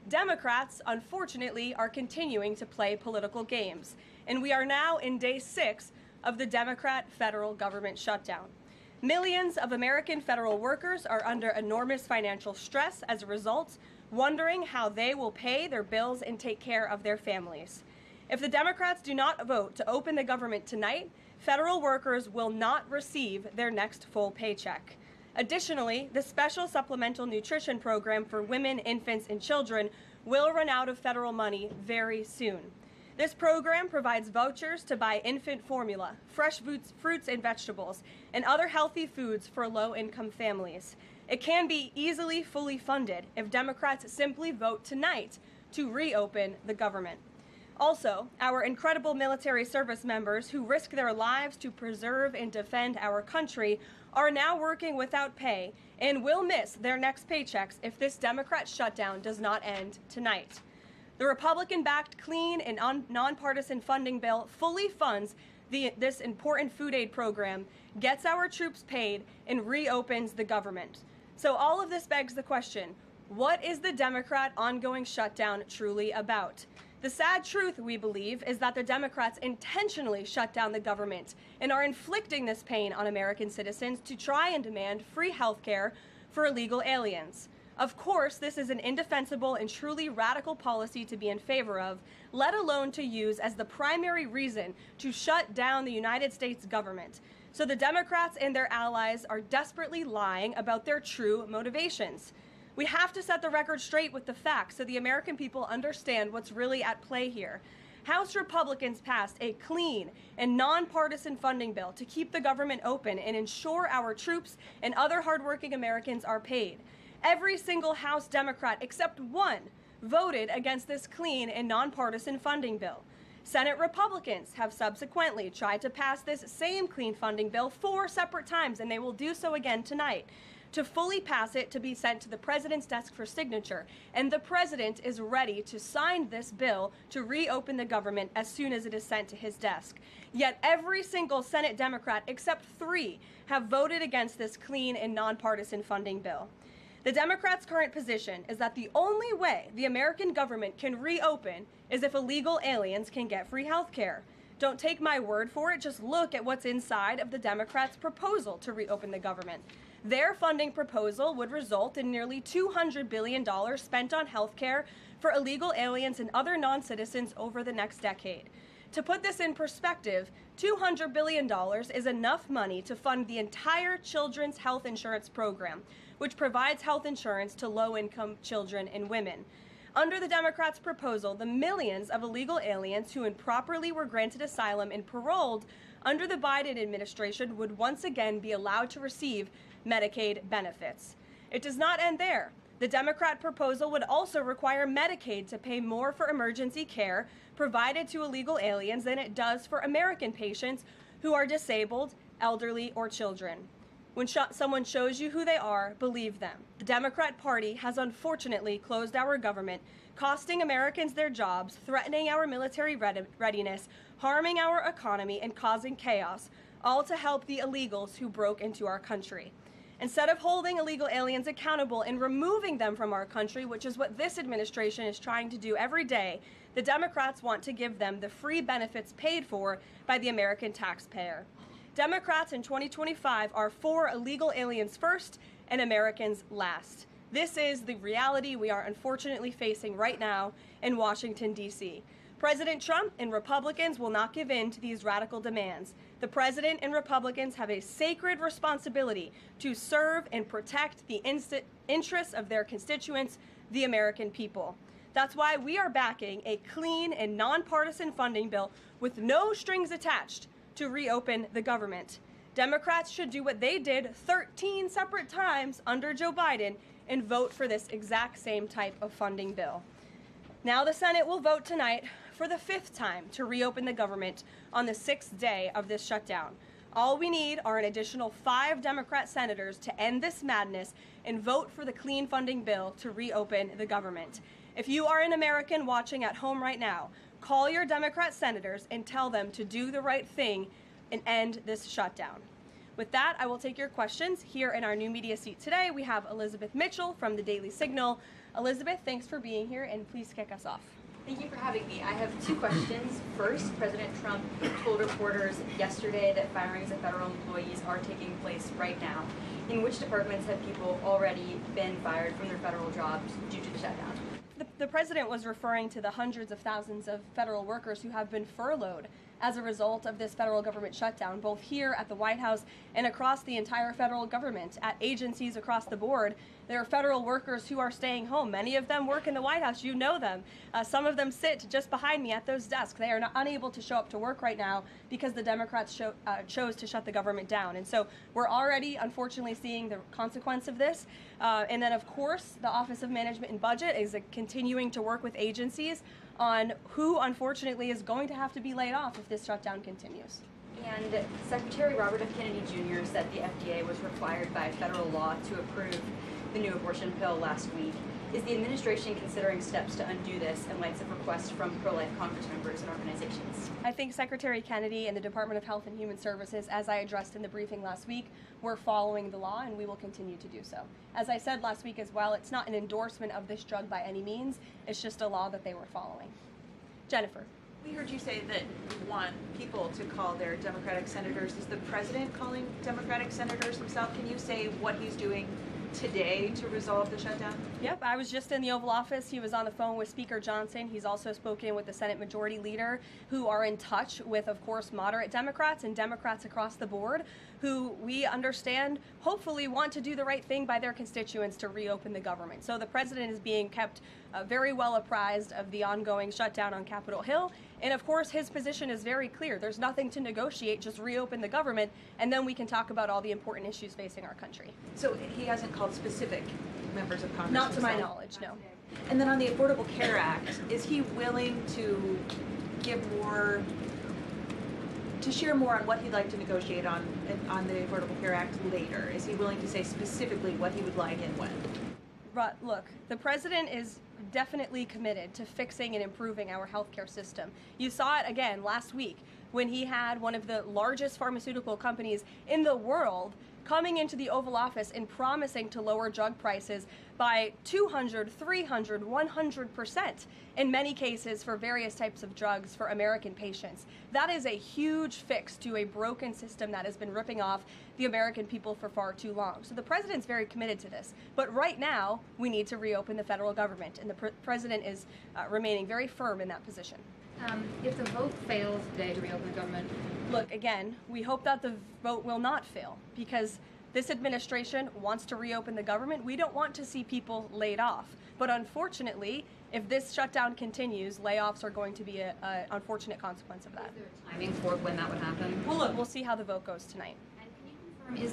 Democrats, unfortunately, are continuing to play political games, and we are now in day 6 of the Democrat federal government shutdown. Millions of American federal workers are under enormous financial stress as a result, wondering how they will pay their bills and take care of their families. If the Democrats do not vote to open the government tonight, federal workers will not receive their next full paycheck. Additionally, the special supplemental nutrition program for women, infants, and children will run out of federal money very soon. This program provides vouchers to buy infant formula, fresh fruits and vegetables, and other healthy foods for low-income families. It can be easily fully funded if Democrats simply vote tonight to reopen the government. Also, our incredible military service members who risk their lives to preserve and defend our country are now working without pay and will miss their next paychecks if this Democrat shutdown does not end tonight. The Republican-backed clean and nonpartisan funding bill fully funds this important food aid program, gets our troops paid, and reopens the government. So all of this begs the question, what is the Democrat ongoing shutdown truly about? The sad truth, we believe, is that the Democrats intentionally shut down the government and are inflicting this pain on American citizens to try and demand free health care for illegal aliens. Of course, this is an indefensible and truly radical policy to be in favor of, let alone to use as the primary reason to shut down the United States government. So the Democrats and their allies are desperately lying about their true motivations. We have to set the record straight with the facts so the American people understand what's really at play here. House Republicans passed a clean and nonpartisan funding bill to keep the government open and ensure our troops and other hardworking Americans are paid. Every single House Democrat except one voted against this clean and nonpartisan funding bill. Senate Republicans have subsequently tried to pass this same clean funding bill 4 separate times, and they will do so again tonight, to fully pass it to be sent to the president's desk for signature, and the president is ready to sign this bill to reopen the government as soon as it is sent to his desk. Yet every single Senate Democrat except 3 have voted against this clean and nonpartisan funding bill. The Democrats' current position is that the only way the American government can reopen is if illegal aliens can get free health care. Don't take my word for it, just look at what's inside of the Democrats' proposal to reopen the government. Their funding proposal would result in nearly $200 billion spent on health care for illegal aliens and other non-citizens over the next decade. To put this in perspective, $200 billion is enough money to fund the entire children's health insurance program, which provides health insurance to low-income children and women. Under the Democrats' proposal, the millions of illegal aliens who improperly were granted asylum and paroled under the Biden administration would once again be allowed to receive Medicaid benefits. It does not end there. The Democrat proposal would also require Medicaid to pay more for emergency care provided to illegal aliens than it does for American patients who are disabled, elderly, or children. When someone shows you who they are, believe them. The Democrat Party has unfortunately closed our government, costing Americans their jobs, threatening our military readiness, harming our economy, and causing chaos, all to help the illegals who broke into our country. Instead of holding illegal aliens accountable and removing them from our country, which is what this administration is trying to do every day, the Democrats want to give them the free benefits paid for by the American taxpayer. Democrats in 2025 are for illegal aliens first and Americans last. This is the reality we are unfortunately facing right now in Washington, D.C. President Trump and Republicans will not give in to these radical demands. The President and Republicans have a sacred responsibility to serve and protect the interests of their constituents, the American people. That's why we are backing a clean and nonpartisan funding bill with no strings attached to reopen the government. Democrats should do what they did 13 separate times under Joe Biden and vote for this exact same type of funding bill. Now the Senate will vote tonight for the 5th time to reopen the government on the 6th day of this shutdown. All we need are an additional 5 Democrat senators to end this madness and vote for the clean funding bill to reopen the government. If you are an American watching at home right now, call your Democrat senators and tell them to do the right thing and end this shutdown. With that, I will take your questions. Here in our new media seat today, we have Elizabeth Mitchell from the Daily Signal, Elizabeth, thanks for being here, and please kick us off. Thank you for having me. I have two questions. First, President Trump told reporters yesterday that firings of federal employees are taking place right now. In which departments have people already been fired from their federal jobs due to the shutdown? The president was referring to the hundreds of thousands of federal workers who have been furloughed as a result of this federal government shutdown, both here at the White House and across the entire federal government, at agencies across the board. There are federal workers who are staying home. Many of them work in the White House. You know them. Some of them sit just behind me at those desks. They are unable to show up to work right now because the Democrats chose to shut the government down. And so we're already, unfortunately, seeing the consequence of this. And then, of course, the Office of Management and Budget is continuing to work with agencies on who, unfortunately, is going to have to be laid off if this shutdown continues. And Secretary Robert F. Kennedy Jr. said the FDA was required by federal law to approve the new abortion pill last week. Is the administration considering steps to undo this in light of requests from pro-life Congress members and organizations? I think Secretary Kennedy and the Department of Health and Human Services, as I addressed in the briefing last week, were following the law, and we will continue to do so. As I said last week as well, it's not an endorsement of this drug by any means. It's just a law that they were following. Jennifer. We heard you say that you want people to call their Democratic senators. Is the president calling Democratic senators himself? Can you say what he's doing today to resolve the shutdown? Yep, I was just in the Oval Office. He was on the phone with Speaker Johnson. He's also spoken with the Senate Majority Leader, who are in touch with, of course, moderate Democrats and Democrats across the board, who we understand hopefully want to do the right thing by their constituents to reopen the government. So the president is being kept very well apprised of the ongoing shutdown on Capitol Hill. And of course, his position is very clear. There's nothing to negotiate, just reopen the government, and then we can talk about all the important issues facing our country. So he hasn't called specific members of Congress? Not to my knowledge, no. And then on the Affordable Care Act, is he willing to give more, to share more on what he'd like to negotiate on the Affordable Care Act later? Is he willing to say specifically what he would like and when? Look, the president is definitely committed to fixing and improving our healthcare system. You saw it again last week when he had one of the largest pharmaceutical companies in the world coming into the Oval Office and promising to lower drug prices by 200, 300, 100% in many cases for various types of drugs for American patients. That is a huge fix to a broken system that has been ripping off the American people for far too long. So the president's very committed to this. But right now, we need to reopen the federal government, and the president is remaining very firm in that position. If the vote fails today to reopen the government? Look, again, we hope that the vote will not fail, because this administration wants to reopen the government. We don't want to see people laid off. But unfortunately, if this shutdown continues, layoffs are going to be an unfortunate consequence of that. Is there a timing for when that would happen? Well, look, we'll see how the vote goes tonight. And can you confirm, is